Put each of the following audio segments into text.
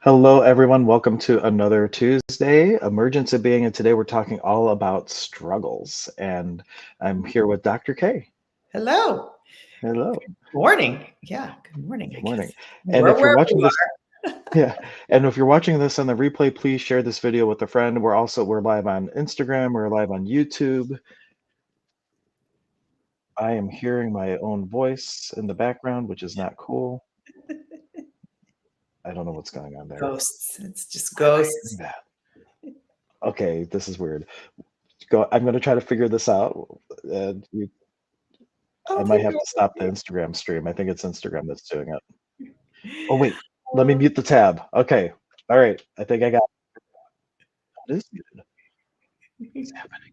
Hello, everyone. Welcome to another Tuesday, Emergence of Being. And today we're talking all about struggles. And I'm here with Dr. K. Hello. Hello. Morning. Yeah, good morning, I Good morning. guess. And We're if you're wherever watching you this, are. yeah, and if you're watching this on the replay, please share this video with a friend. We're live on Instagram, we're live on YouTube. I am hearing my own voice in the background, which is not cool. I don't know what's going on there. Ghosts. It's just Why am I hearing ghosts. that? Okay, this is weird. I'm going to try to figure this out. And I Oh, might please have go to stop the Instagram stream. I think it's Instagram that's doing it. Oh, ahead. wait. Let me mute the tab. Okay. All right. I think I got it. Is muted. What's happening?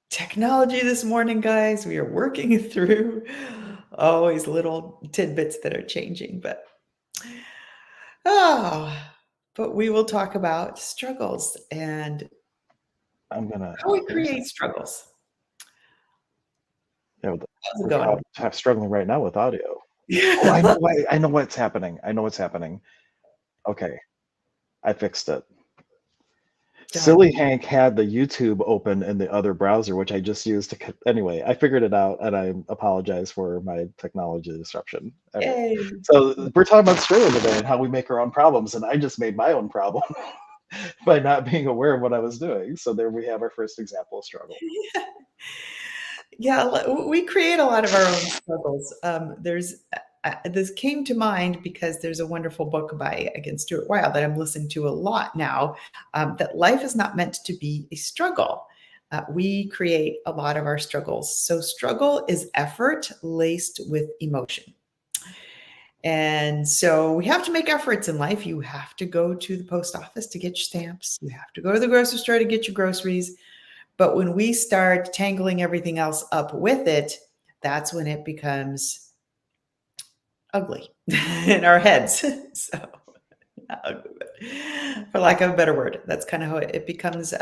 Technology this morning, guys. We are working through always little tidbits that are changing, oh, but we will talk about struggles and how we Where's that? create struggles. Yeah, How's it going? I'm struggling right now with audio. Oh, I know why. I know what's happening. I know what's happening. Okay. I fixed it. Done. Silly Hank had the YouTube open in the other browser, which I just used to. Anyway, I figured it out, and I apologize for my technology disruption. All right, Yay. so we're talking about struggle today and how we make our own problems, and I just made my own problem by not being aware of what I was doing. So there we have our first example of struggle. Yeah, we create a lot of our own struggles. This came to mind because there's a wonderful book by again Stuart Wilde that I'm listening to a lot now. That life is not meant to be a struggle. We create a lot of our struggles. So struggle is effort laced with emotion. And so we have to make efforts in life. You have to go to the post office to get your stamps. You have to go to the grocery store to get your groceries. But when we start tangling everything else up with it, that's when it becomes ugly in our heads. So, not ugly, but for lack of a better word, that's kind of how it becomes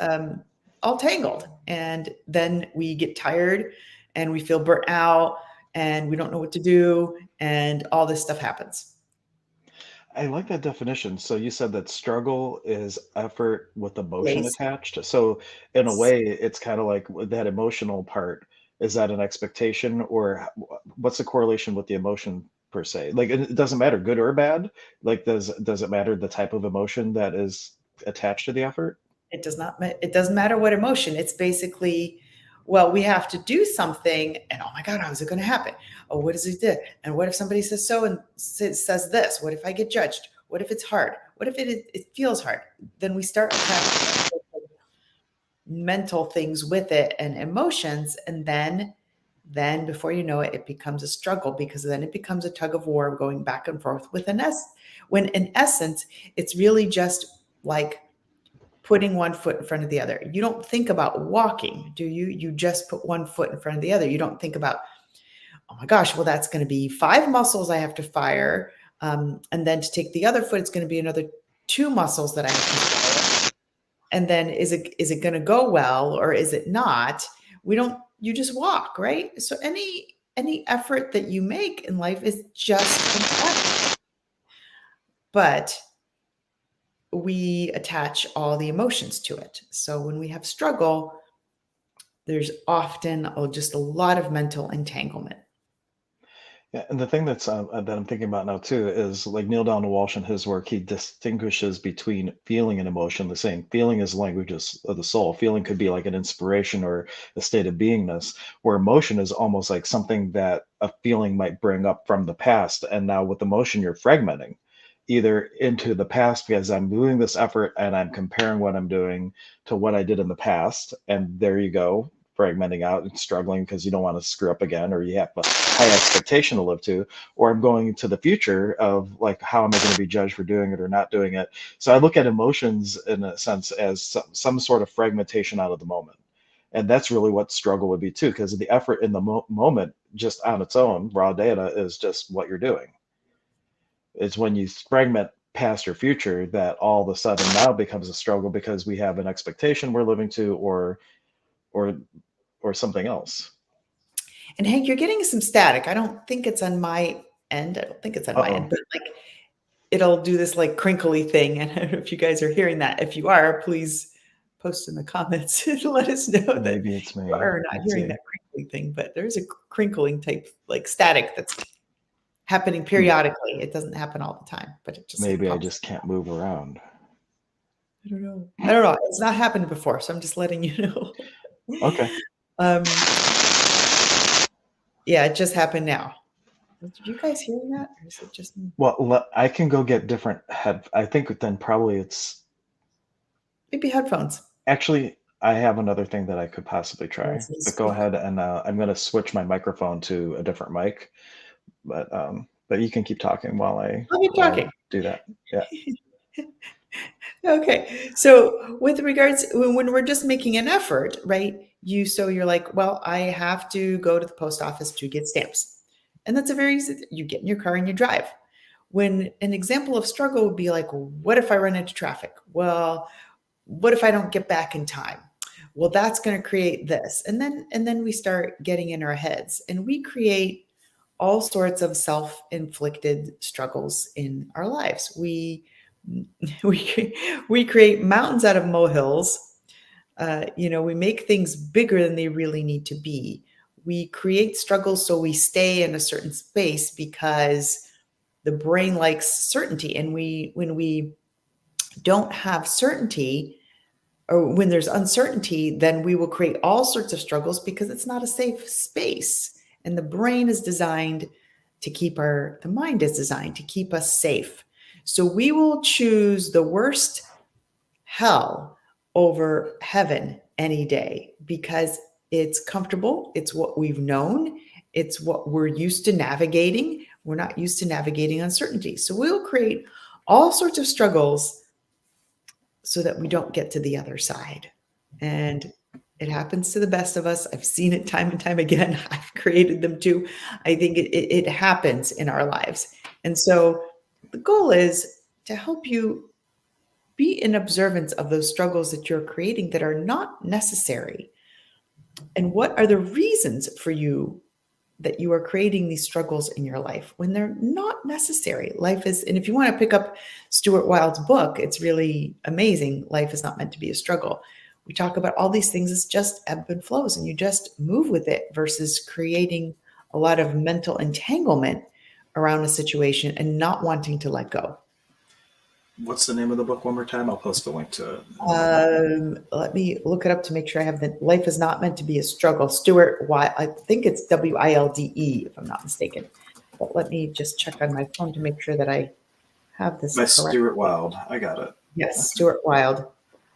all tangled. And then we get tired and we feel burnt out and we don't know what to do. And all this stuff happens. I like that definition. So you said that struggle is effort with emotion Lace. attached. So in a way, it's kind of like with that emotional part. Is that an expectation, or what's the correlation with the emotion per se? Like it doesn't matter, good or bad. Like does it matter the type of emotion that is attached to the effort? It does not. It doesn't matter what emotion. It's basically, well, we have to do something, and oh my God, how is it going to happen? Oh, what does it do? And what if somebody says so and says this? What if I get judged? What if it's hard? What if it feels hard? Then we start attaching mental things with it and emotions, and then before you know it, it becomes a struggle because then it becomes a tug of war going back and forth with an S. When in essence, it's really just like putting one foot in front of the other. You don't think about walking, do you? You just put one foot in front of the other. You don't think about, oh my gosh, well, that's going to be five muscles I have to fire. And then to take the other foot, it's going to be another two muscles that I have to fire. And then is it going to go well or is it not? We don't, you just walk, right? So any effort that you make in life is just an effort. But we attach all the emotions to it. So when we have struggle, there's often just a lot of mental entanglement. Yeah, and the thing that I'm thinking about now too is like Neil Donald Walsh in his work, he distinguishes between feeling and emotion. The same feeling is languages of the soul. Feeling could be like an inspiration or a state of beingness, where emotion is almost like something that a feeling might bring up from the past. And now with emotion, you're fragmenting either into the past because I'm doing this effort and I'm comparing what I'm doing to what I did in the past. And there you go, fragmenting out and struggling because you don't want to screw up again or you have a high expectation to live to, or I'm going to the future of like how am I going to be judged for doing it or not doing it. So I look at emotions in a sense as some sort of fragmentation out of the moment. And that's really what struggle would be too, because the effort in the moment just on its own, raw data, is just what you're doing. It's when you fragment past or future that all of a sudden now becomes a struggle because we have an expectation we're living to, or or something else. And Hank, you're getting some static. I don't think it's on my end. I don't think it's on my Uh-oh. end, but like it'll do this like crinkly thing. And I don't know if you guys are hearing that. If you are, please post in the comments and let us know that Maybe it's you me. are not Let's hearing see. that crinkly thing, but there's a crinkling type like static that's happening Hmm. periodically. It doesn't happen all the time, but it just like Maybe I pops. just can't move around. I don't know. I don't know. It's not happened before, so I'm just letting you know. Okay. Um, yeah, it just happened now. Did you guys hear that, or is it just me? Well, I can go get different head. I think then probably it's Maybe headphones. actually I have another thing that I could possibly try. Let's see, But go speak. ahead and I'm going to switch my microphone to a different mic. But you can keep talking I'll be while I talking. do that. Yeah. Okay. So with regards when we're just making an effort, right? You're like, well, I have to go to the post office to get stamps. And that's a very easy, you get in your car and you drive. When an example of struggle would be like, what if I run into traffic? Well, what if I don't get back in time? Well, that's going to create this. And then we start getting in our heads and we create all sorts of self-inflicted struggles in our lives. We create mountains out of molehills. We make things bigger than they really need to be. We create struggles so we stay in a certain space because the brain likes certainty, and when we don't have certainty, or when there's uncertainty, then we will create all sorts of struggles because it's not a safe space. And the brain is designed to the mind is designed to keep us safe. So we will choose the worst hell over heaven any day because it's comfortable, it's what we've known, it's what we're used to navigating. We're not used to navigating uncertainty. So we'll create all sorts of struggles so that we don't get to the other side. And it happens to the best of us. I've seen it time and time again. I've created them too. I think it happens in our lives. And so the goal is to help you be in observance of those struggles that you're creating that are not necessary. And what are the reasons for you that you are creating these struggles in your life when they're not necessary? Life is, and if you want to pick up Stuart Wilde's book, it's really amazing. Life is not meant to be a struggle. We talk about all these things as just ebb and flows, and you just move with it versus creating a lot of mental entanglement around a situation and not wanting to let go. What's the name of the book one more time? I'll post a link to it in a moment. Let me look it up to make sure I have the life is not meant to be a struggle. Stuart Wilde, I think it's Wilde, if I'm not mistaken. But let me just check on my phone to make sure that I have this By correct. Stuart Wilde. I got it. Yes, Okay. Stuart Wilde.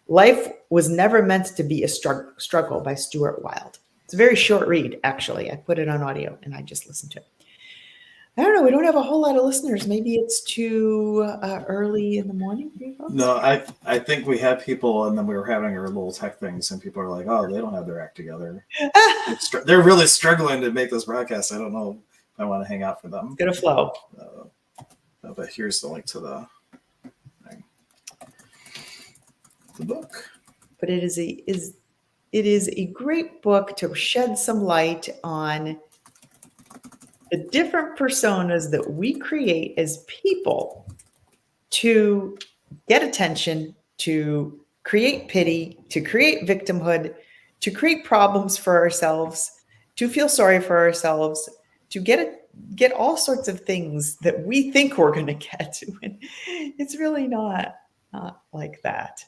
Life was never meant to be a struggle by Stuart Wilde. It's a very short read, actually. I put it on audio and I just listened to it. I don't know. We don't have a whole lot of listeners. Maybe it's too early in the morning for you folks. No, I think we had people, and then we were having our little tech things, and people are like, "Oh, they don't have their act together. They're really struggling to make this broadcast. I don't know if I want to hang out for them." It's gonna flow. But here's the link to the book. But it is a great book to shed some light on the different personas that we create as people to get attention, to create pity, to create victimhood, to create problems for ourselves, to feel sorry for ourselves, to get all sorts of things that we think we're going to get when it's really not like that.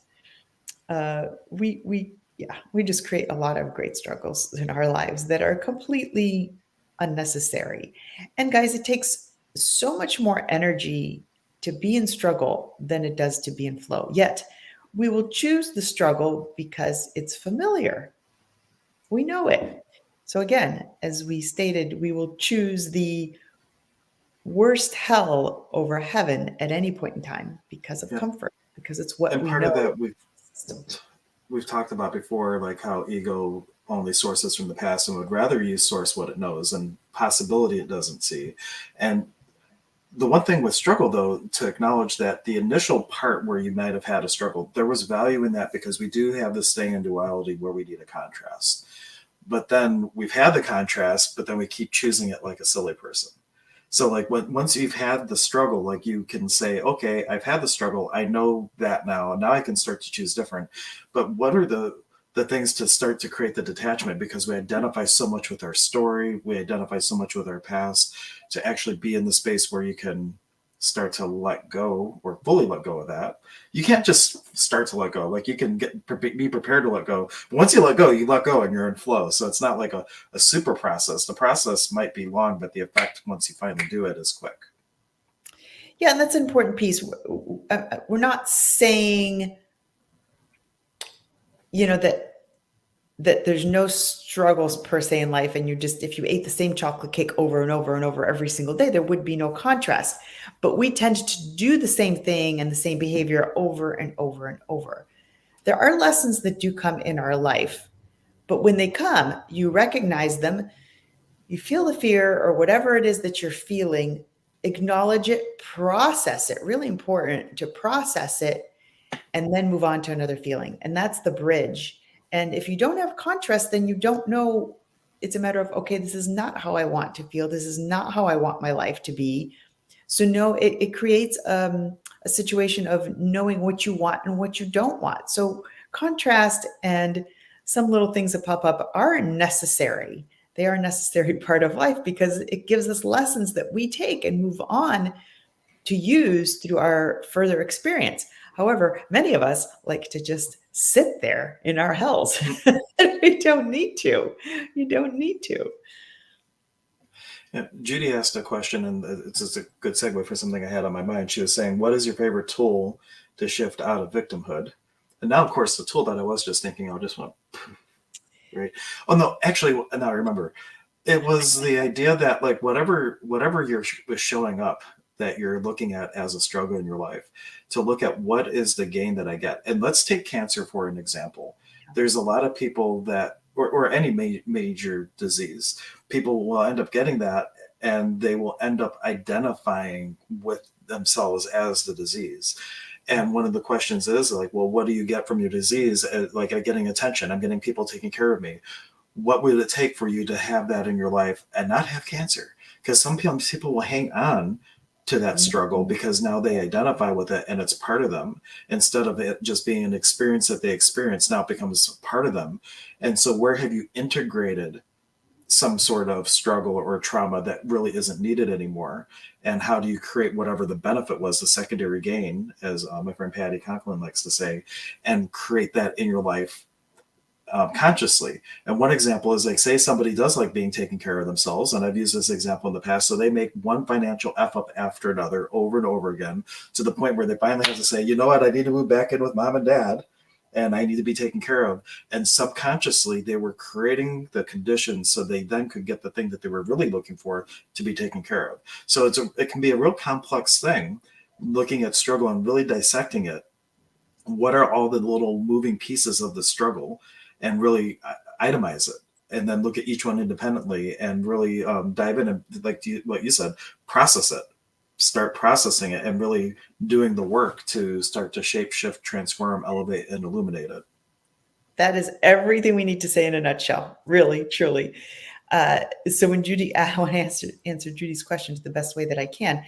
We just create a lot of great struggles in our lives that are completely unnecessary. And guys, it takes so much more energy to be in struggle than it does to be in flow. Yet we will choose the struggle because it's familiar. We know it. So again, as we stated, we will choose the worst hell over heaven at any point in time because of Yeah. comfort, because it's what And we part know. of that we've talked about before, like how ego only sources from the past and would rather use source what it knows and possibility it doesn't see. And the one thing with struggle, though, to acknowledge that the initial part where you might have had a struggle, there was value in that because we do have this thing in duality where we need a contrast. But then we've had the contrast, but then we keep choosing it like a silly person. So like once you've had the struggle, like you can say, okay, I've had the struggle. I know that now. Now I can start to choose different. But what are the things to start to create the detachment? Because we identify so much with our story, we identify so much with our past, to actually be in the space where you can start to let go or fully let go of that. You can't just start to let go. Like you can be prepared to let go. But once you let go and you're in flow. So it's not like a super process. The process might be long, but the effect once you finally do it is quick. Yeah, and that's an important piece. We're not saying, that there's no struggles per se in life, and if you ate the same chocolate cake over and over and over every single day, there would be no contrast. But we tend to do the same thing and the same behavior over and over and over. There are lessons that do come in our life, but when they come, you recognize them, you feel the fear or whatever it is that you're feeling, acknowledge it, process it. Really important to process it and then move on to another feeling. And that's the bridge. And if you don't have contrast, then you don't know. It's a matter of, okay, this is not how I want to feel. This is not how I want my life to be. So, no, it creates a situation of knowing what you want and what you don't want. So, contrast and some little things that pop up are necessary. They are a necessary part of life because it gives us lessons that we take and move on to use through our further experience. However, many of us like to just sit there in our hells. We don't need to. You don't need to. Yeah, Judy asked a question, and it's just a good segue for something I had on my mind. She was saying, "What is your favorite tool to shift out of victimhood?" And now, of course, the tool that I was just thinking of just went right. Oh no, actually, now I remember. It was the idea that like whatever you're was showing up that you're looking at as a struggle in your life, to look at what is the gain that I get. And let's take cancer for an example. There's a lot of people that, or any major disease, people will end up getting that, and they will end up identifying with themselves as the disease. And one of the questions is like, well, what do you get from your disease? Like, I'm getting attention, I'm getting people taking care of me. What would it take for you to have that in your life and not have cancer? Because some people will hang on to that struggle Mhm. because now they identify with it and it's part of them, instead of it just being an experience that they experience. Now it becomes part of them. And so where have you integrated some sort of struggle or trauma that really isn't needed anymore? And how do you create whatever the benefit was, the secondary gain, as my friend Patty Conklin likes to say, and create that in your life consciously? And one example is like, say somebody does like being taken care of themselves, and I've used this example in the past. So they make one financial F up after another over and over again, to the point where they finally have to say, you know what, I need to move back in with mom and dad, and I need to be taken care of. And subconsciously, they were creating the conditions so they then could get the thing that they were really looking for, to be taken care of. So it can be a real complex thing, looking at struggle and really dissecting it. What are all the little moving pieces of the struggle, and really itemize it, and then look at each one independently and really dive in and, like what you said, process it, start processing it, and really doing the work to start to shape shift, transform, elevate, and illuminate it. That is everything we need to say in a nutshell, really, truly. So when Judy, I want to answer Judy's questions the best way that I can.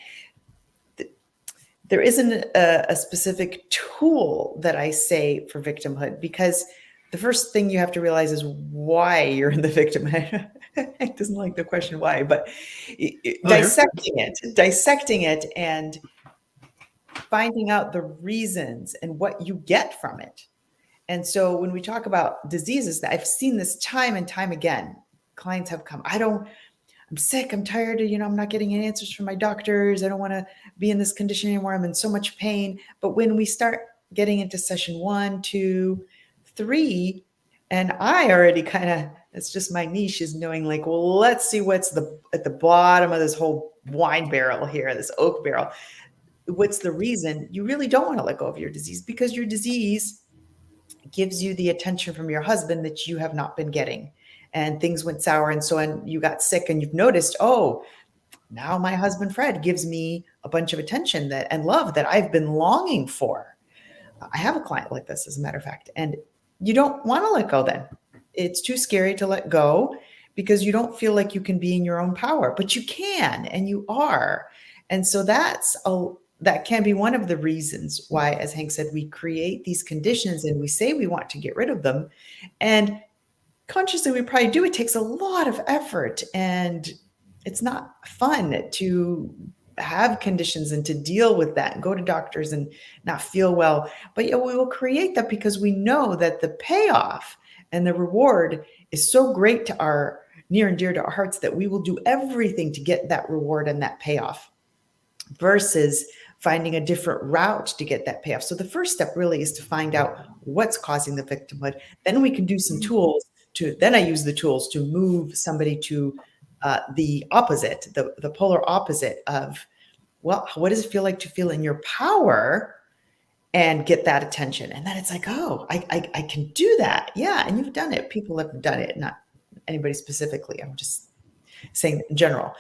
There isn't a specific tool that I say for victimhood, because the first thing you have to realize is why you're in the victimhood. It doesn't like the question why, but Oh, you're good. dissecting it and finding out the reasons and what you get from it. And so when we talk about diseases, I've seen this time and time again. Clients have come, I'm sick, I'm tired, I'm not getting any answers from my doctors. I don't want to be in this condition anymore. I'm in so much pain. But when we start getting into session 1, 2, 3, and I already kind of, it's just my niche, is knowing like, well, let's see what's at the bottom of this whole wine barrel here, this oak barrel. What's the reason? You really don't want to let go of your disease, because your disease gives you the attention from your husband that you have not been getting, and things went sour, and so on. You got sick and you've noticed, oh, now my husband Fred gives me a bunch of attention that and love that I've been longing for. I have a client like this, as a matter of fact, and you don't want to let go. Then it's too scary to let go, because you don't feel like you can be in your own power, but you can, and you are. And so that can be one of the reasons why, as Hank said, we create these conditions and we say we want to get rid of them. And consciously we probably do. It takes a lot of effort, and it's not fun to have conditions and to deal with that and go to doctors and not feel well. But yeah, we will create that because we know that the payoff and the reward is so great to our near and dear to our hearts that we will do everything to get that reward and that payoff, versus finding a different route to get that payoff. So the first step really is to find out what's causing the victimhood. Then we can do some tools to, then I use the tools to move somebody to the opposite, the polar opposite of, well, what does it feel like to feel in your power and get that attention? And then it's like, oh, I can do that. Yeah. And you've done it. People have done it, not anybody specifically. I'm just saying in general.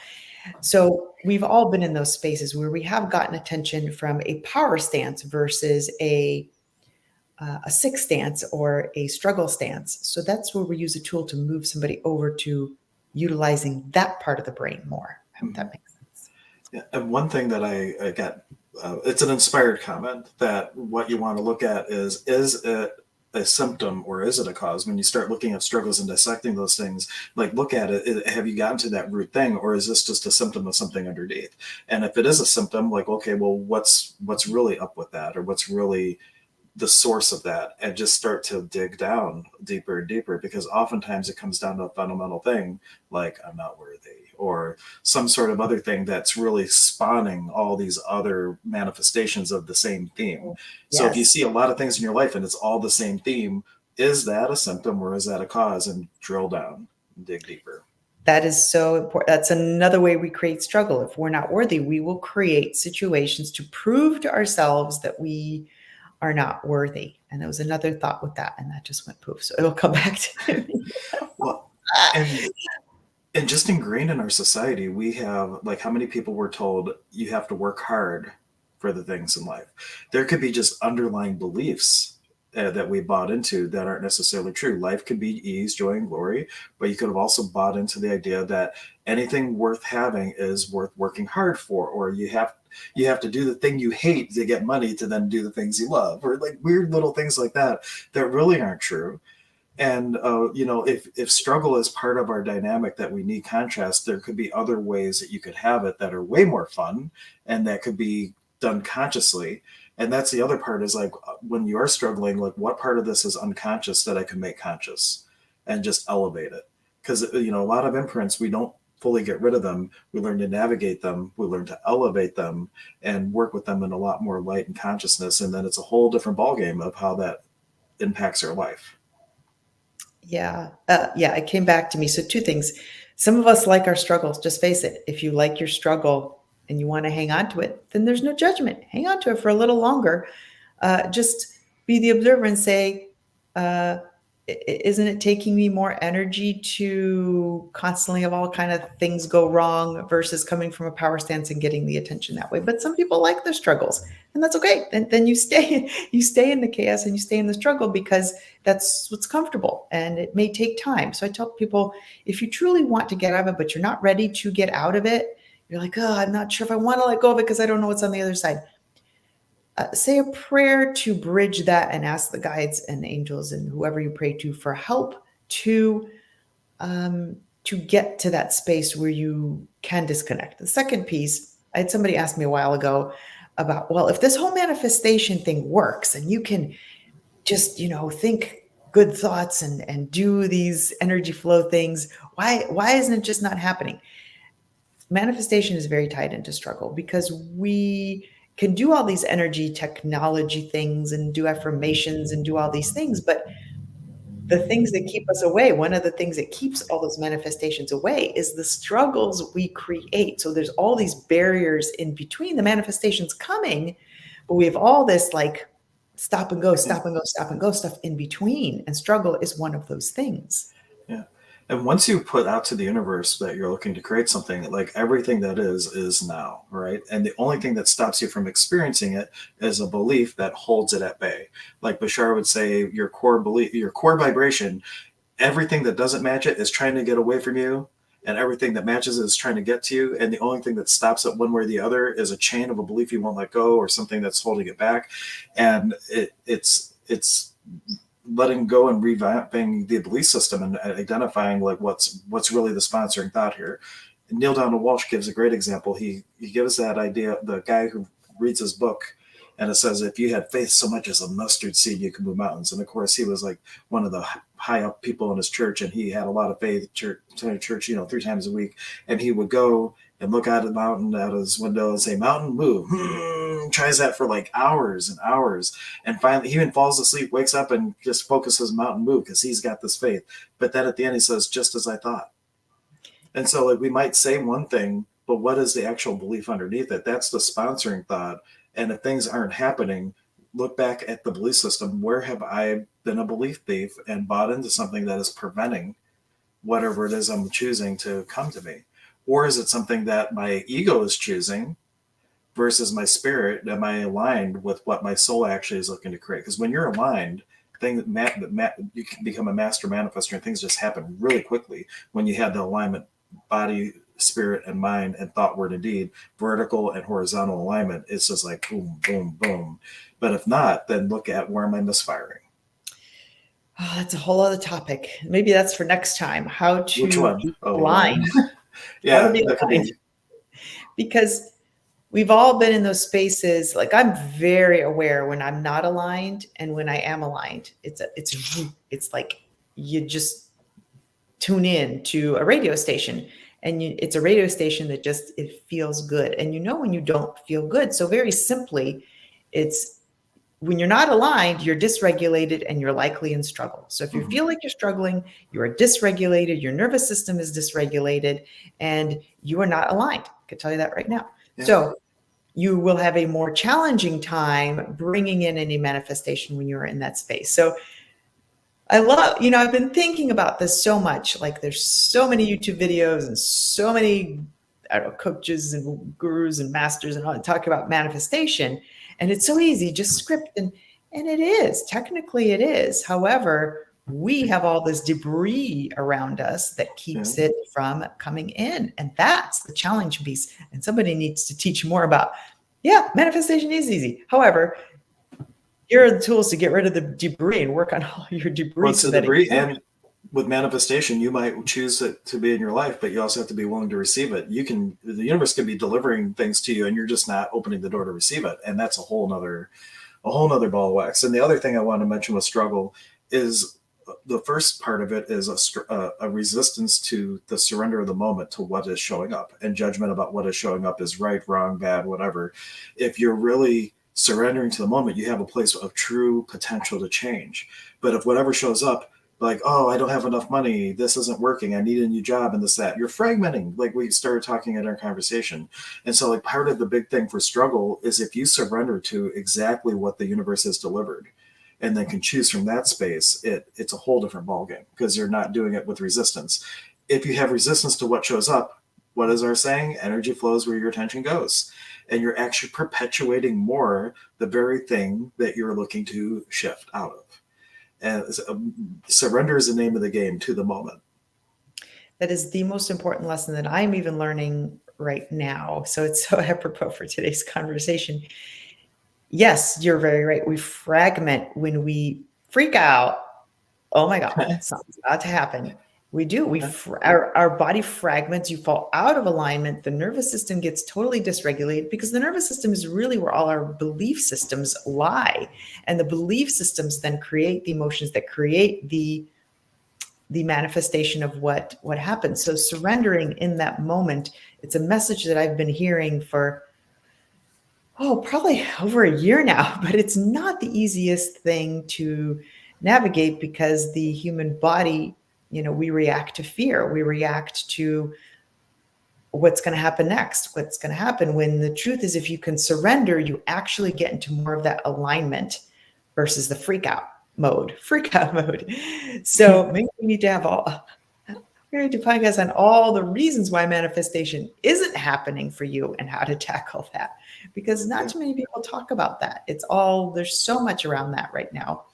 So we've all been in those spaces where we have gotten attention from a power stance versus a sick stance or a struggle stance. So that's where we use a tool to move somebody over to utilizing that part of the brain more. I hope that makes sense. Yeah, and one thing that I got, it's an inspired comment that what you want to look at is it a symptom or is it a cause? When you start looking at struggles and dissecting those things, like look at it, have you gotten to that root thing, or is this just a symptom of something underneath? And if it is a symptom, like, okay, well, what's really up with that, or what's really the source of that, and just start to dig down deeper and deeper, because oftentimes it comes down to a fundamental thing like I'm not worthy, or some sort of other thing that's really spawning all these other manifestations of the same theme. So if you Yes. see a lot of things in your life and it's all the same theme, is that a symptom or is that a cause? And drill down and dig deeper. That is so important. That's another way we create struggle. If we're not worthy, we will create situations to prove to ourselves that we are not worthy. And there was another thought with that, and that just went poof. So it'll come back to me. Well, and just ingrained in our society, we have, like, how many people were told you have to work hard for the things in life? There could be just underlying beliefs that we bought into that aren't necessarily true. Life could be ease, joy, and glory, but you could have also bought into the idea that anything worth having is worth working hard for, or you have to do the thing you hate to get money to then do the things you love, or like weird little things like that that really aren't true. And if struggle is part of our dynamic that we need contrast, there could be other ways that you could have it that are way more fun and that could be done consciously. And that's the other part, is like when you are struggling, like what part of this is unconscious that I can make conscious and just elevate it? Because a lot of imprints, we don't fully get rid of them. We learn to navigate them, we learn to elevate them and work with them in a lot more light and consciousness, and then it's a whole different ballgame of how that impacts our life. Yeah. Yeah. It came back to me. So, two things. Some of us like our struggles. Just face it. If you like your struggle and you want to hang on to it, then there's no judgment. Hang on to it for a little longer. Just be the observer and say, uh, isn't it taking me more energy to constantly have all kind of things go wrong versus coming from a power stance and getting the attention that way? But some people like their struggles, and that's okay. Then you stay in the chaos and you stay in the struggle because that's what's comfortable, and it may take time. So I tell people, if you truly want to get out of it, but you're not ready to get out of it, you're like, oh, I'm not sure if I want to let go of it because I don't know what's on the other side. Say a prayer to bridge that and ask the guides and angels and whoever you pray to for help to get to that space where you can disconnect. The second piece, I had somebody ask me a while ago about, well, if this whole manifestation thing works and you can just, think good thoughts and do these energy flow things, why isn't it just not happening? Manifestation is very tied into struggle because we can do all these energy technology things and do affirmations and do all these things, but the things that keep us away, one of the things that keeps all those manifestations away is the struggles we create. So there's all these barriers in between the manifestations coming, but we have all this like stop and go, Yeah. stop and go, stop and go stuff in between. And struggle is one of those things. Yeah. And once you put out to the universe that you're looking to create something, like everything that is now, right? And the only thing that stops you from experiencing it is a belief that holds it at bay. Like Bashar would say, your core belief, your core vibration everything that doesn't match it is trying to get away from you, and everything that matches it is trying to get to you. And the only thing that stops it one way or the other is a chain of a belief you won't let go, or something that's holding it back. And it's letting go and revamping the belief system and identifying like what's really the sponsoring thought here. Neil Donald Walsh gives a great example. He gives that idea, the guy who reads his book, and it says if you had faith so much as a mustard seed, you could move mountains. And of course, he was like one of the high up people in his church, and he had a lot of faith. Church, 3 times a week, and he would go and look out at the mountain out his window and say, "Mountain, move." Tries that for like hours and hours, and finally, he even falls asleep, wakes up, and just focuses mountain move because he's got this faith. But then at the end, he says, "Just as I thought." And so, like, we might say one thing, but what is the actual belief underneath it? That's the sponsoring thought. And if things aren't happening, look back at the belief system. Where have I been a belief thief and bought into something that is preventing whatever it is I'm choosing to come to me? Or is it something that my ego is choosing versus my spirit? Am I aligned with what my soul actually is looking to create? Because when you're aligned, you can become a master manifester, and things just happen really quickly when you have the alignment, body, spirit, and mind, and thought, word, and deed, vertical and horizontal alignment. It's just like boom, boom, boom. But if not, then look at where am I misfiring? Oh, that's a whole other topic. Maybe that's for next time. How Which to one? be Oh, aligned. How to yeah, be that could aligned. be. Because we've all been in those spaces. Like I'm very aware when I'm not aligned and when I am aligned. It's like you just tune in to a radio station, and it's a radio station that just it feels good. And when you don't feel good. So very simply, it's when you're not aligned, you're dysregulated and you're likely in struggle. So if you Mhm. feel like you're struggling, you are dysregulated, your nervous system is dysregulated, and you are not aligned. I can tell you that right now. Yeah. So you will have a more challenging time bringing in any manifestation when you're in that space. So I love, I've been thinking about this so much. Like there's so many YouTube videos and so many, I don't know, coaches and gurus and masters and all talk about manifestation. And it's so easy, just script. And it is, technically it is. However, we have all this debris around us that Yeah. keeps it from coming in. And that's the challenge piece. And somebody needs to teach more about, yeah, manifestation is easy. However, here are the tools to get rid of the debris and work on all your debris What's so the that it debris? can. And with manifestation, you might choose it to be in your life, but you also have to be willing to receive it. The universe can be delivering things to you, and you're just not opening the door to receive it. And that's a whole nother ball of wax. And the other thing I want to mention with struggle is the first part of it is a resistance to the surrender of the moment to what is showing up, and judgment about what is showing up is right, wrong, bad, whatever. If you're really surrendering to the moment, you have a place of true potential to change. But if whatever shows up, like, oh, I don't have enough money, this isn't working, I need a new job, and this, that, you're fragmenting, like we started talking in our conversation. And so, like, part of the big thing for struggle is if you surrender to exactly what the universe has delivered and then can choose from that space, it's a whole different ballgame because you're not doing it with resistance. If you have resistance to what shows up, what is our saying? Energy flows where your attention goes. And you're actually perpetuating more the very thing that you're looking to shift out of. And surrender is the name of the game to the moment. That is the most important lesson that I'm even learning right now. So it's so apropos for today's conversation. Yes, you're very right. We fragment when we freak out. Oh my God, something's about to happen. We do. Our body fragments. You fall out of alignment. The nervous system gets totally dysregulated because the nervous system is really where all our belief systems lie, and the belief systems then create the emotions that create the manifestation of what happens. So surrendering in that moment, it's a message that I've been hearing for probably over a year now, but it's not the easiest thing to navigate because the human body, we react to fear. We react to what's going to happen next, what's going to happen, when the truth is if you can surrender, you actually get into more of that alignment versus the freak out mode. So maybe we need to have we're going to do podcasts on all the reasons why manifestation isn't happening for you and how to tackle that, because not too many people talk about that. There's so much around that right now.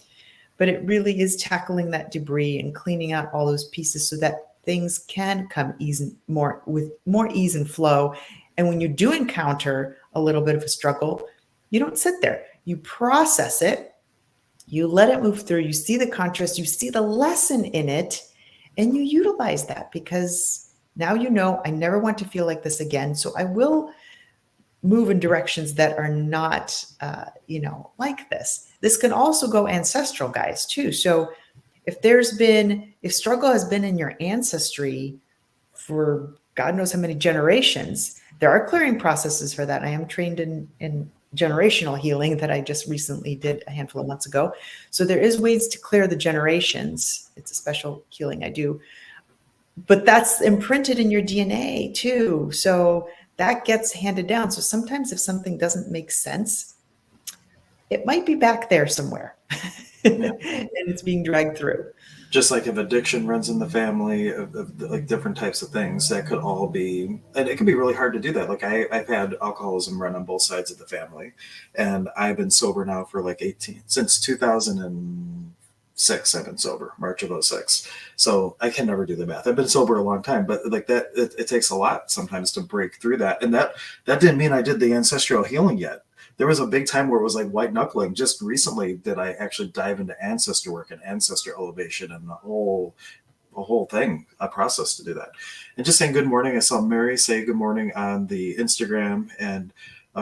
but it really is tackling that debris and cleaning out all those pieces so that things can come easy more with more ease and flow. And when you do encounter a little bit of a struggle, you don't sit there. You process it, you let it move through, you see the contrast, you see the lesson in it, and you utilize that because now you know I never want to feel like this again. So I will move in directions that are not, like this. This can also go ancestral, guys, too. So if struggle has been in your ancestry for God knows how many generations, there are clearing processes for that. I am trained in generational healing that I just recently did a handful of months ago. So there is ways to clear the generations. It's a special healing I do, but that's imprinted in your DNA too. So that gets handed down. So sometimes if something doesn't make sense, it might be back there somewhere Yeah. and it's being dragged through. Just like if addiction runs in the family of like different types of things, that could all be, and it can be really hard to do that. Like I've had alcoholism run on both sides of the family, and I've been sober now for like 18, since 2006. I've been sober, March of '06. So I can never do the math. I've been sober a long time, but like that, it takes a lot sometimes to break through that. And that didn't mean I did the ancestral healing yet. There was a big time where it was like white knuckling. Just recently did I actually dive into ancestor work and ancestor elevation and the whole thing, a process to do that. And just saying good morning. I saw Mary say good morning on the Instagram, and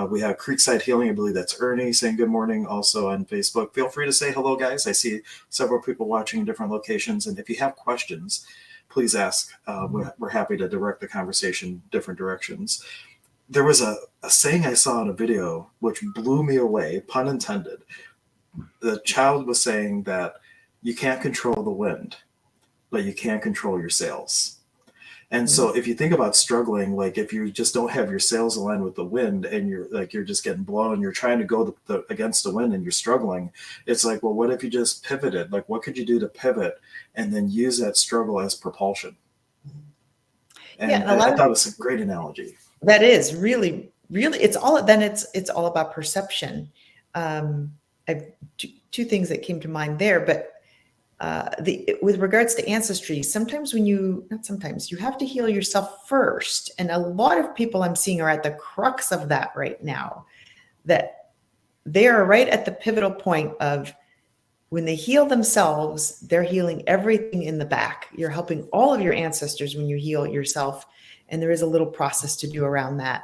we have Creekside Healing. I believe that's Ernie saying good morning also on Facebook. Feel free to say hello, guys. I see several people watching in different locations, and if you have questions, please ask. We're happy to direct the conversation different directions. There was a saying I saw in a video which blew me away, pun intended. The child was saying that you can't control the wind, but you can control your sails. And so if you think about struggling, like if you just don't have your sails aligned with the wind and you're just getting blown, you're trying to go against the wind and you're struggling. It's like, well, what if you just pivoted? Like, what could you do to pivot and then use that struggle as propulsion? Yeah, And and a I lot of thought it was a great analogy. that is really, really, it's all about perception. I have two things that came to mind there, but with regards to ancestry, sometimes not sometimes, you have to heal yourself first. And a lot of people I'm seeing are at the crux of that right now, that they are right at the pivotal point of when they heal themselves, they're healing everything in the back. You're helping all of your ancestors when you heal yourself. And there is a little process to do around that.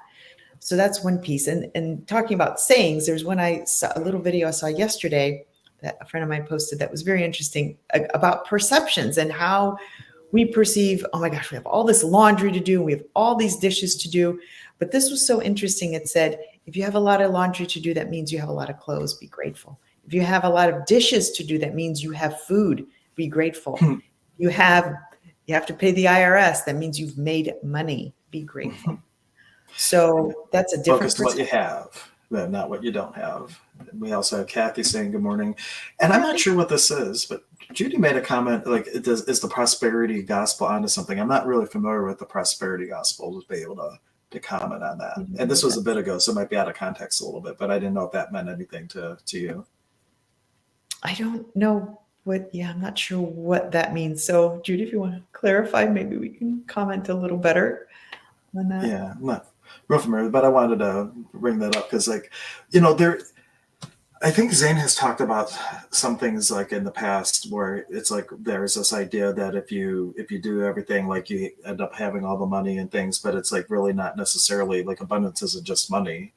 So that's one piece. And talking about sayings, there's one I saw, a little video I saw yesterday that a friend of mine posted that was very interesting about perceptions and how we perceive, oh my gosh, we have all this laundry to do. We have all these dishes to do. But this was so interesting. It said, if you have a lot of laundry to do, that means you have a lot of clothes. Be grateful. If you have a lot of dishes to do, that means you have food. Be grateful. You have to pay the IRS. That means you've made money. Be grateful. So that's a different Focus on what you have, but not what you don't have. We also have Kathy saying good morning. And I'm not sure what this is, but Judy made a comment like, is the prosperity gospel onto something? I'm not really familiar with the prosperity gospel to be able to comment on that. And this was a bit ago, so it might be out of context a little bit, but I didn't know if that meant anything to you. I don't know I'm not sure what that means. So Judy, if you want to clarify, maybe we can comment a little better on that. Yeah, I'm not real familiar, but I wanted to bring that up because, like, I think Zane has talked about some things like in the past where it's like there's this idea that if you do everything, like you end up having all the money and things, but it's like really not necessarily like abundance isn't just money.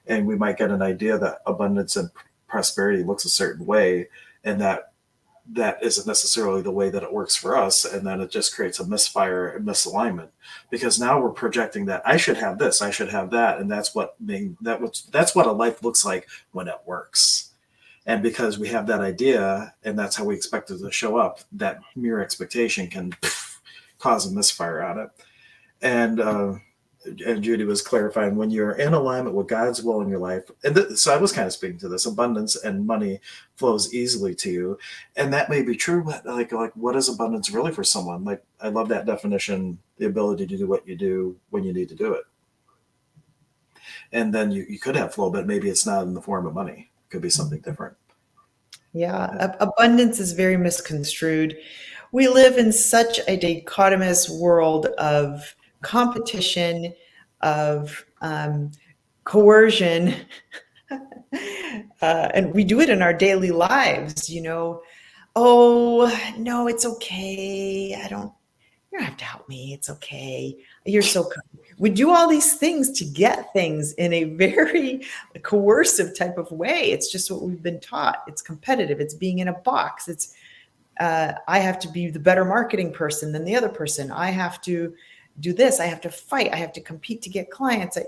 And we might get an idea that abundance and prosperity looks a certain way, and that isn't necessarily the way that it works for us, and then it just creates a misfire and misalignment because now we're projecting that I should have this, I should have that, and that's what a life looks like when it works. And because we have that idea and that's how we expect it to show up, that mere expectation can cause a misfire on it. And Judy was clarifying when you're in alignment with God's will in your life. And so I was kind of speaking to this, abundance and money flows easily to you. And that may be true, but like what is abundance really for someone? Like, I love that definition, the ability to do what you do when you need to do it. And then you could have flow, but maybe it's not in the form of money. It could be something different. Yeah, Yeah. abundance is very misconstrued. We live in such a dichotomous world of competition, of coercion, and we do it in our daily lives. Oh, no, it's okay. You don't have to help me. It's okay. You're so we do all these things to get things in a very coercive type of way. It's just what we've been taught. It's competitive. It's being in a box. It's I have to be the better marketing person than the other person. I have to do this. I have to fight. I have to compete to get clients.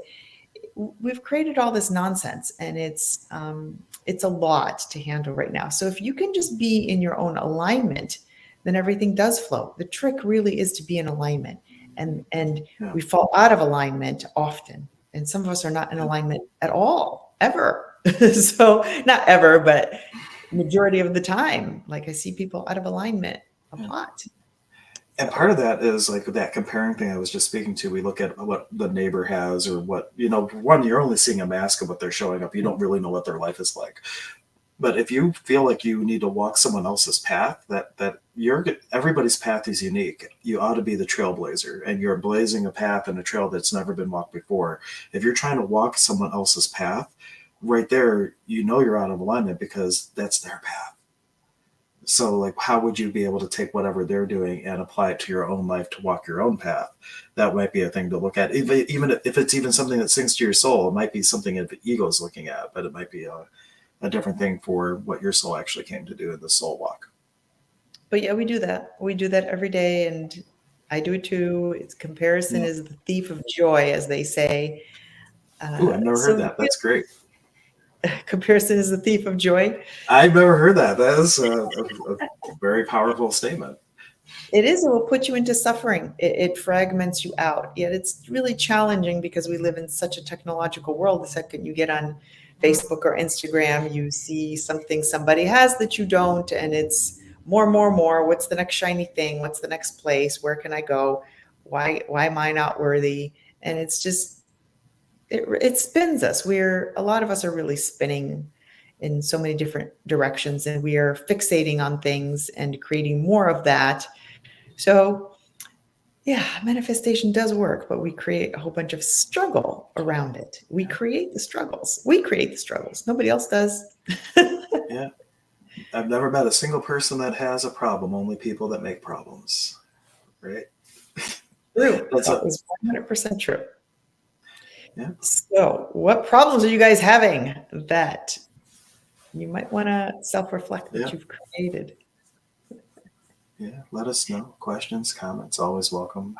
We've created all this nonsense, and it's a lot to handle right now. So if you can just be in your own alignment, then everything does flow. The trick really is to be in alignment, and Yeah. we fall out of alignment often, and some of us are not in alignment at all, ever. So not ever, but majority of the time, like I see people out of alignment a Yeah. lot. And part of that is like that comparing thing I was just speaking to. We look at what the neighbor has, or what, one, you're only seeing a mask of what they're showing up. You don't really know what their life is like. But if you feel like you need to walk someone else's path, that everybody's path is unique. You ought to be the trailblazer, and you're blazing a path and a trail that's never been walked before. If you're trying to walk someone else's path, right there, you're out of alignment because that's their path. So, like, how would you be able to take whatever they're doing and apply it to your own life to walk your own path? That might be a thing to look at. Even if it's even something that sings to your soul, it might be something that the ego is looking at, but it might be a different thing for what your soul actually came to do in the soul walk. But yeah, we do that. We do that every day, and I do it too. It's comparison Yeah. is the thief of joy, as they say. Ooh, I've never heard So that. That's great. comparison is the thief of joy. I've never heard that. That is a very powerful statement. It is. It will put you into suffering. It fragments you out. Yet it's really challenging because we live in such a technological world. The second you get on Facebook or Instagram, you see something somebody has that you don't, and it's more, more, more. What's the next shiny thing? What's the next place? Where can I go? Why am I not worthy? And it's just it spins us. A lot of us are really spinning in so many different directions, and we are fixating on things and creating more of that. So yeah, manifestation does work, but we create a whole bunch of struggle around it. We create the struggles. We create the struggles. Nobody else does. Yeah. I've never met a single person that has a problem, only people that make problems. Right? True. That's That a is 100% true. Yeah. So, what problems are you guys having that you might want to self-reflect that Yeah. you've created? Yeah. Let us know. Questions, comments, always welcome.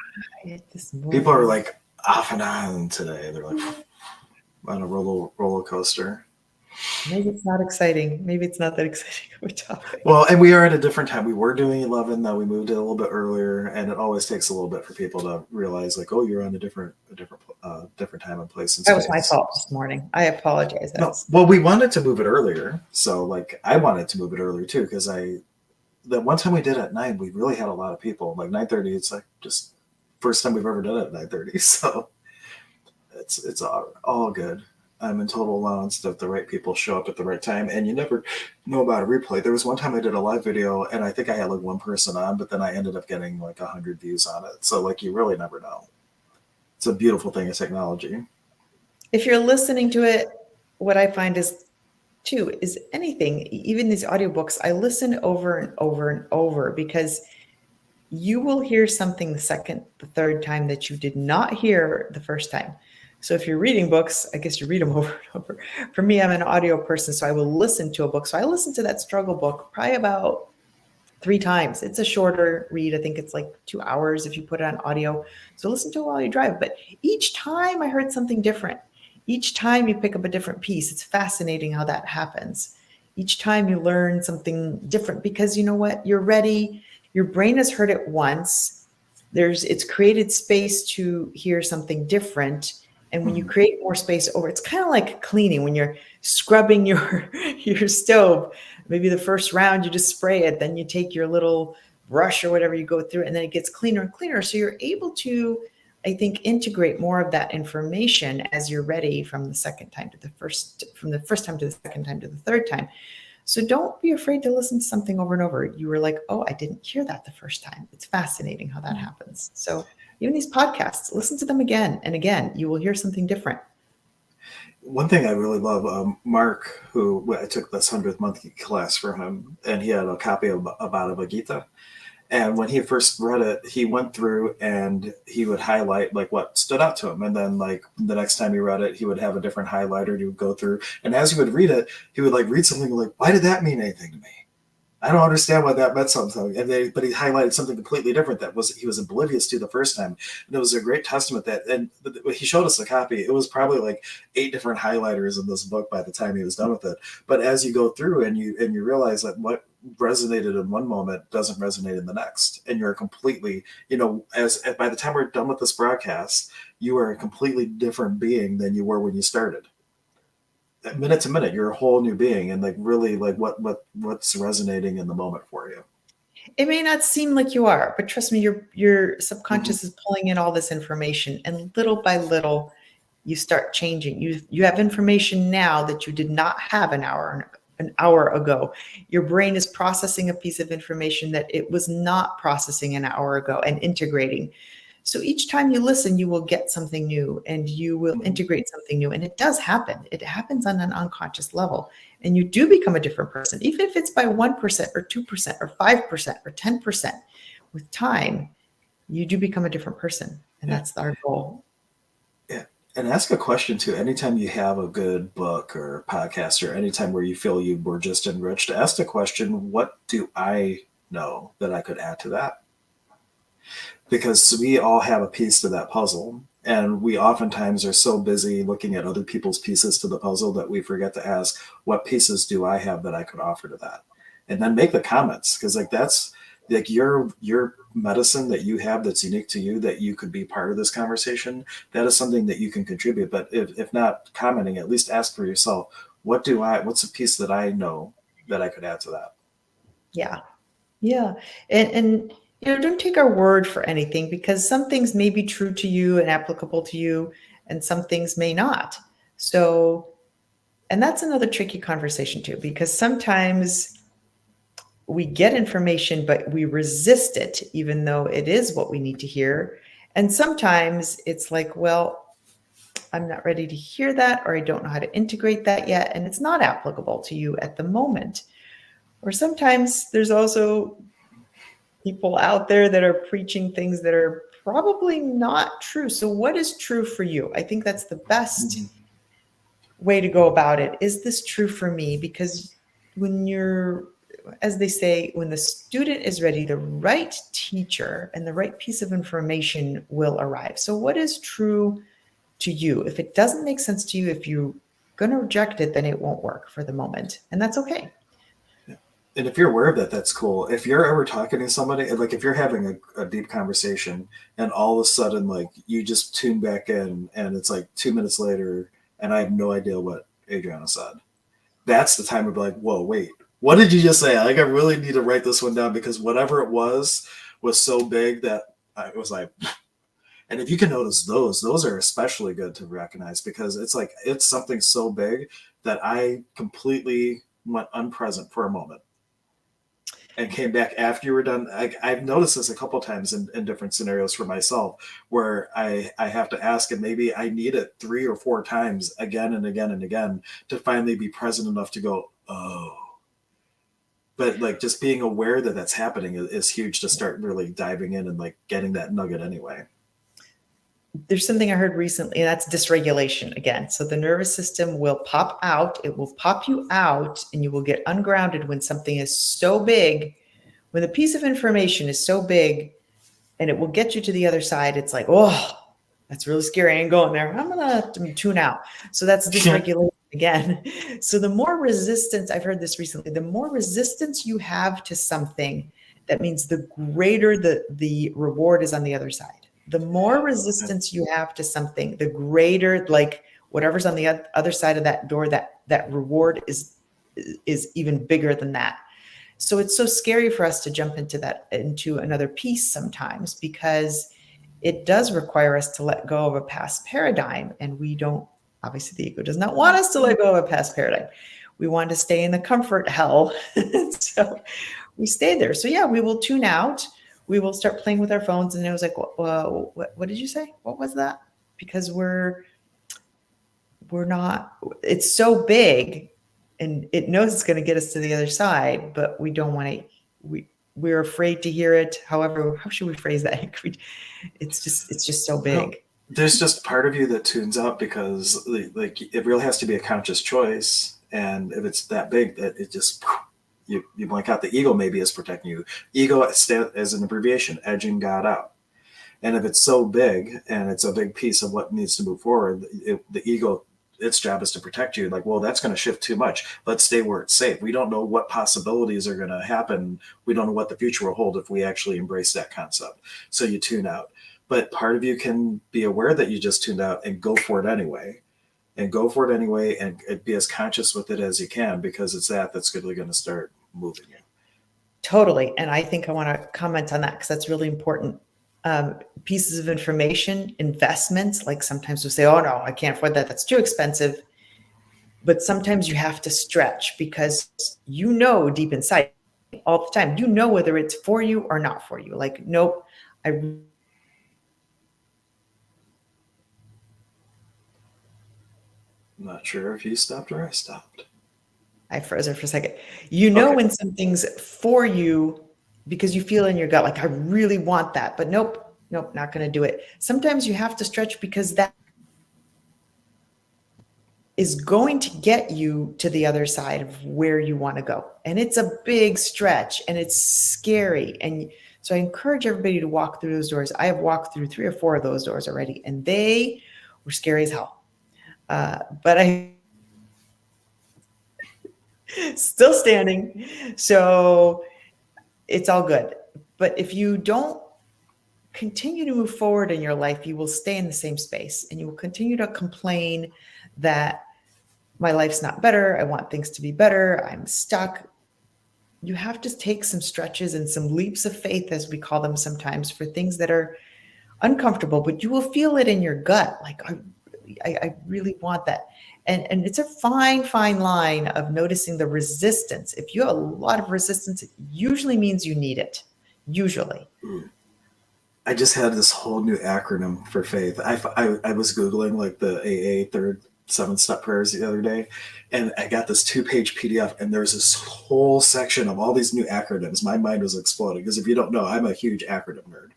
This People are morning. like off and on today. They're like on a roller coaster. Maybe it's not exciting. Maybe it's not that exciting of a topic. Well, and we are at a different time. We were doing 11, though we moved it a little bit earlier, and it always takes a little bit for people to realize, like, oh, you're on a different time and place and That was my space. fault this morning. I apologize. No, well, we wanted to move it earlier, so like I wanted to move it earlier too, because the one time we did it at 9, we really had a lot of people. Like 9:30, it's like just first time we've ever done it at 9:30, so it's all good. I'm in total allowance that the right people show up at the right time, and you never know about a replay. There was one time I did a live video, and I think I had like one person on, but then I ended up getting like 100 views on it. So like you really never know. It's a beautiful thing of technology. If you're listening to it, what I find is anything, even these audiobooks, I listen over and over and over because you will hear something the second, the third time that you did not hear the first time. So if you're reading books, I guess you read them over and over. For me, I'm an audio person, so I will listen to a book. So I listened to that struggle book probably about 3 times. It's a shorter read. I think it's like 2 hours if you put it on audio. So listen to it while you drive. But each time I heard something different. Each time you pick up a different piece. It's fascinating how that happens. Each time you learn something different because you know what? You're ready. Your brain has heard it once. It's created space to hear something different. And when you create more space over, it's kind of like cleaning when you're scrubbing your stove. Maybe the first round you just spray it, then you take your little brush or whatever, you go through it, and then it gets cleaner and cleaner. So you're able to, I think, integrate more of that information as you're ready from the first time to the second time to the third time. So don't be afraid to listen to something over and over. You were like, oh, I didn't hear that the first time. It's fascinating how that happens. So even these podcasts, listen to them again and again. You will hear something different. One thing I really love, Mark, who I took this 100th month class from him, and he had a copy of Bhagavad Gita. And when he first read it, he went through and he would highlight like what stood out to him. And then like the next time he read it, he would have a different highlighter he would go through. And as he would read it, he would like read something like, why did that mean anything to me? I don't understand why that meant something. But he highlighted something completely different that was he was oblivious to the first time, and it was a great testament that. And he showed us a copy. It was probably like 8 different highlighters in this book by the time he was done with it. But as you go through and you realize that what resonated in one moment doesn't resonate in the next, and you're completely, as by the time we're done with this broadcast, you are a completely different being than you were when you started. Minute to minute, you're a whole new being, and like really like what's resonating in the moment for you. It may not seem like you are, but trust me, your Mm-hmm. subconscious is pulling in all this information, and little by little, you start changing. You have information now that you did not have an hour ago. Your brain is processing a piece of information that it was not processing an hour ago and integrating. So each time you listen, you will get something new and you will Mm-hmm. integrate something new. And it does happen. It happens on an unconscious level. And you do become a different person, even if it's by 1% or 2% or 5% or 10%. With time, you do become a different person. And Yeah. that's our goal. Yeah. And ask a question too. Anytime you have a good book or podcast, or anytime where you feel you were just enriched, ask the question, what do I know that I could add to that? Because we all have a piece to that puzzle. And we oftentimes are so busy looking at other people's pieces to the puzzle that we forget to ask, what pieces do I have that I could offer to that? And then make the comments. Because like that's like your medicine that you have that's unique to you, that you could be part of this conversation. That is something that you can contribute. But if not commenting, at least ask for yourself, what's a piece that I know that I could add to that? Yeah. Yeah. And don't take our word for anything, because some things may be true to you and applicable to you, and some things may not. So, and that's another tricky conversation too, because sometimes we get information, but we resist it, even though it is what we need to hear. And sometimes it's like, well, I'm not ready to hear that, or I don't know how to integrate that yet, and it's not applicable to you at the moment. Or sometimes there's also people out there that are preaching things that are probably not true. So, what is true for you? I think that's the best Mm-hmm. way to go about it. Is this true for me? Because when you're, as they say, when the student is ready, the right teacher and the right piece of information will arrive. So, what is true to you? If it doesn't make sense to you, if you're going to reject it, then it won't work for the moment. And that's okay. And if you're aware of that, that's cool. If you're ever talking to somebody, like if you're having a deep conversation and all of a sudden, like you just tune back in and it's like 2 minutes later and I have no idea what Adriana said, that's the time to be like, whoa, wait, what did you just say? Like, I really need to write this one down because whatever it was so big that I was like, and if you can notice those are especially good to recognize because it's like, it's something so big that I completely went unpresent for a moment and came back after you were done. I've noticed this a couple times in different scenarios for myself where I have to ask, and maybe I need it 3 or 4 times again and again and again to finally be present enough to go, oh. But like just being aware that that's happening is huge to start really diving in and like getting that nugget anyway. There's something I heard recently, and that's dysregulation again. So the nervous system will pop out, it will pop you out, and you will get ungrounded when something is so big. When the piece of information is so big and it will get you to the other side, it's like, oh, that's really scary. I ain't going there. I'm going to tune out. So that's dysregulation again. So the more resistance, I've heard this recently, the more resistance you have to something, that means the greater the reward is on the other side. The more resistance you have to something, the greater, like whatever's on the other side of that door, that reward is even bigger than that. So it's so scary for us to jump into another piece sometimes, because it does require us to let go of a past paradigm. And we don't, obviously the ego does not want us to let go of a past paradigm. We want to stay in the comfort hell. So we stay there. So yeah, we will tune out. We will start playing with our phones. And it was like, what did you say? What was that? Because we're not, it's so big and it knows it's going to get us to the other side, but we don't want to, we're afraid to hear it. However, how should we phrase that? It's just so big. Well, there's just part of you that tunes out because like it really has to be a conscious choice. And if it's that big that it just, you blank out. The ego maybe is protecting you. Ego as an abbreviation, edging God out. And if it's so big and it's a big piece of what needs to move forward, the ego, its job is to protect you. Like, well, that's going to shift too much. Let's stay where it's safe. We don't know what possibilities are going to happen. We don't know what the future will hold if we actually embrace that concept. So you tune out. But part of you can be aware that you just tuned out and go for it anyway. And go for it anyway and be as conscious with it as you can, because it's that's really going to start moving you. Totally. And I think I want to comment on that because that's really important. Pieces of information, investments, like sometimes we say, oh no, I can't afford that. That's too expensive. But sometimes you have to stretch because you know deep inside all the time, you know whether it's for you or not for you. Like, nope, I'm not sure if you stopped or I stopped. I froze her for a second. You know, okay, when something's for you because you feel in your gut, like, I really want that, but nope, not going to do it. Sometimes you have to stretch because that is going to get you to the other side of where you want to go. And it's a big stretch and it's scary. And so I encourage everybody to walk through those doors. I have walked through 3 or 4 of those doors already, and they were scary as hell. But I still standing. So it's all good. But if you don't continue to move forward in your life, you will stay in the same space and you will continue to complain that my life's not better. I want things to be better. I'm stuck. You have to take some stretches and some leaps of faith, as we call them sometimes, for things that are uncomfortable, but you will feel it in your gut. Like, I really want that. And it's a fine line of noticing the resistance. If you have a lot of resistance, it usually means you need it. Usually. I just had this whole new acronym for faith. I was Googling like the AA third 7-step prayers the other day, and I got this 2-page PDF, and there's this whole section of all these new acronyms. My mind was exploding because if you don't know, I'm a huge acronym nerd.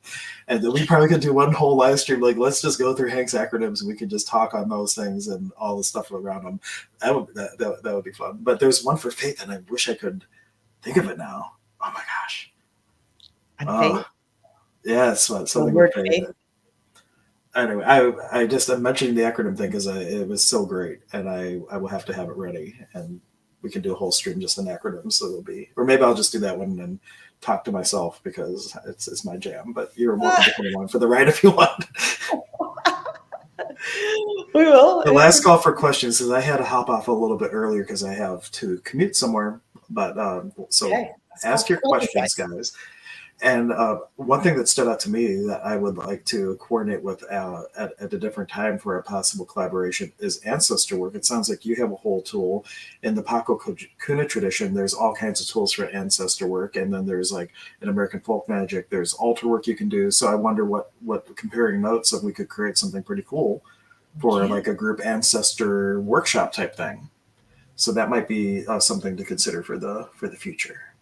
And we probably could do one whole live stream. Like, let's just go through Hank's acronyms and we could just talk on those things and all the stuff around them. That would be fun. But there's one for faith, and I wish I could think of it now. Oh my gosh. Faith? Yeah, it's something with faith. Anyway, I'm mentioning the acronym thing because it was so great, and I will have to have it ready, and we can do a whole stream just an acronym. So it'll be, or maybe I'll just do that one and talk to myself because it's my jam. But you're welcome to come along for the ride if you want. We will. The last call for questions is I had to hop off a little bit earlier because I have to commute somewhere. But okay, ask your questions, guys. And one thing that stood out to me that I would like to coordinate with at a different time for a possible collaboration is ancestor work. It sounds like you have a whole tool. In the Paco Kuna tradition, there's all kinds of tools for ancestor work. And then there's like in American folk magic, there's altar work you can do. So I wonder what comparing notes, if we could create something pretty cool for like a group ancestor workshop type thing. So that might be something to consider for the future.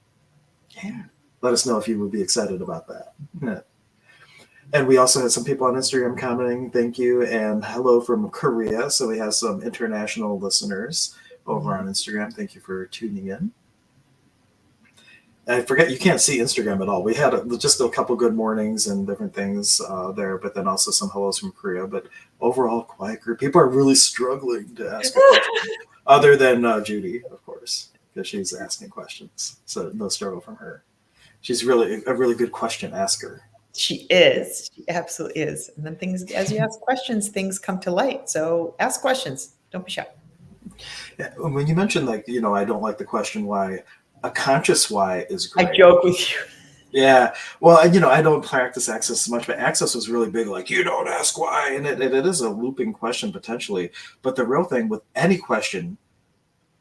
Yeah. Let us know if you would be excited about that. Yeah. And we also had some people on Instagram commenting, thank you, and hello from Korea. So we have some international listeners over on Instagram. Thank you for tuning in. I forget, you can't see Instagram at all. We had just a couple good mornings and different things there, but then also some hellos from Korea. But overall, quiet group. People are really struggling to ask a question, other than Judy, of course, because she's asking questions. So no struggle from her. She's really a really good question asker. She is. She absolutely is. And then things, as you ask questions, things come to light. So ask questions. Don't be shy. Yeah, when you mentioned, like, I don't like the question why, a conscious why is great. I joke with you. Yeah. Well, I don't practice access so much, but access was really big. Like, you don't ask why. And it is a looping question potentially. But the real thing with any question,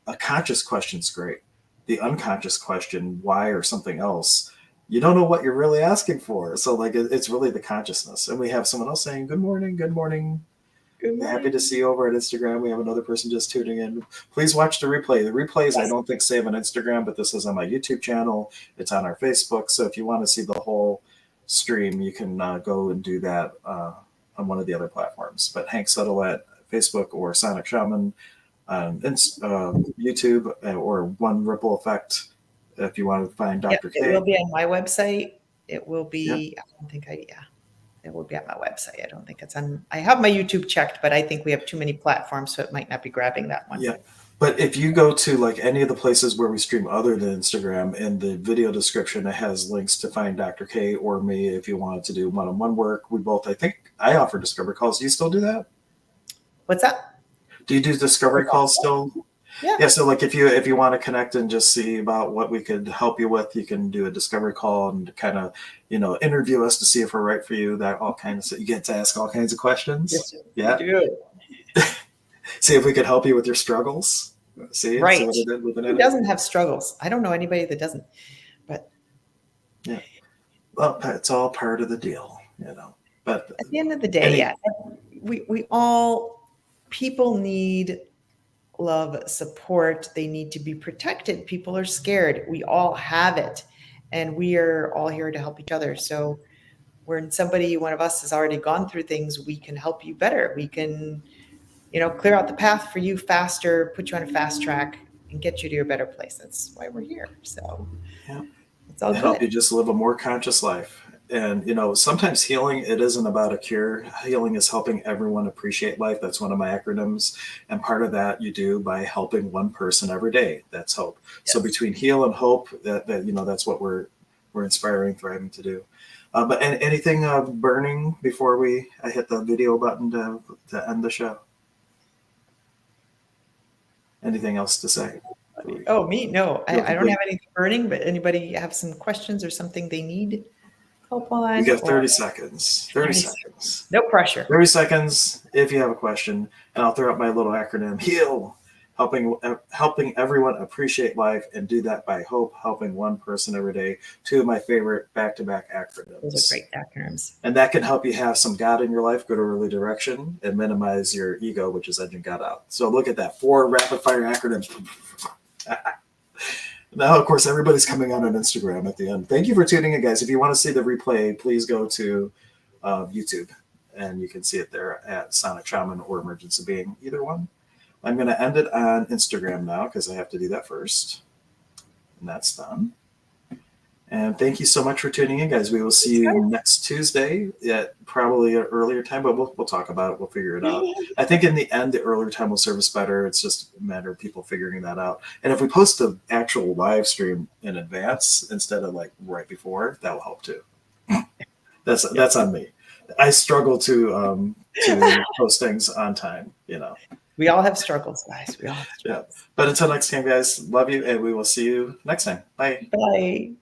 a conscious question's great. The unconscious question, why or something else, you don't know what you're really asking for. So like it's really the consciousness. And we have someone else saying, good morning, good morning. Good Happy to morning. see you over at Instagram. We have another person just tuning in. Please watch the replay. The replays I Yes. don't think save on Instagram, but this is on my YouTube channel. It's on our Facebook. So if you want to see the whole stream, you can go and do that on one of the other platforms. But Hank Settle at Facebook or Sonic Shaman on YouTube or One Ripple Effect if you want to find Yep, Dr. it will K. be on my website. It will Yep. be, I don't think I, yeah, it will be on my website. I don't think it's on, I have my YouTube checked, but I think we have too many platforms, so it might not be grabbing that one. Yeah. But if you go to like any of the places where we stream other than Instagram, in the video description, it has links to find Dr. K or me if you wanted to do one-on-one work. We both, I think I offer discovery calls. Do you still do that? What's that? Do you do discovery calls still? Yeah. Yeah, so like if you want to connect and just see about what we could help you with, you can do a discovery call and kind of, interview us to see if we're right for you. That all kinds of, you get to ask all kinds of questions. Yes, Yeah. we do. See if we could help you with your struggles. See Right. what I did with an Who doesn't have struggles? I don't know anybody that doesn't. But yeah. Well, it's all part of the deal, But at the end of the day, yeah, we all, people need love, support. They need to be protected. People are scared. We all have it. And we are all here to help each other. So when one of us has already gone through things, we can help you better. We can, clear out the path for you faster, put you on a fast track and get you to your better place. That's why we're here. So yeah, it's all help you good. just live a more conscious life. And sometimes healing, it isn't about a cure. Healing is helping everyone appreciate life. That's one of my acronyms. And part of that you do by helping one person every day. That's hope. Yes. So between heal and hope, that's what we're inspiring, thriving to do. But anything burning before I hit the video button to end the show? Anything else to say? Oh, me? No, I don't have anything burning, but anybody have some questions or something they need help on? You got 30 seconds. 30 seconds. No pressure. 30 seconds if you have a question. And I'll throw out my little acronym, HEAL, helping everyone appreciate life and do that by hope, helping one person every day. Two of my favorite back-to-back acronyms. Those are great acronyms. And that can help you have some God in your life, go to a early direction, and minimize your ego, which is edging God out. So look at that, 4 rapid-fire acronyms. Now, of course, everybody's coming on Instagram at the end. Thank you for tuning in, guys. If you want to see the replay, please go to YouTube, and you can see it there at Sonic Shaman or Emergence of Being, either one. I'm going to end it on Instagram now because I have to do that first. And that's done. And thank you so much for tuning in, guys. We will see you next Tuesday at probably an earlier time, but we'll talk about it. We'll figure it out. I think in the end, the earlier time will serve us better. It's just a matter of people figuring that out. And if we post the actual live stream in advance instead of like right before, that will help too. That's on me. I struggle to post things on time, We all have struggles, guys. We all have struggles. Yeah. But until next time, guys, love you, and we will see you next time. Bye. Bye.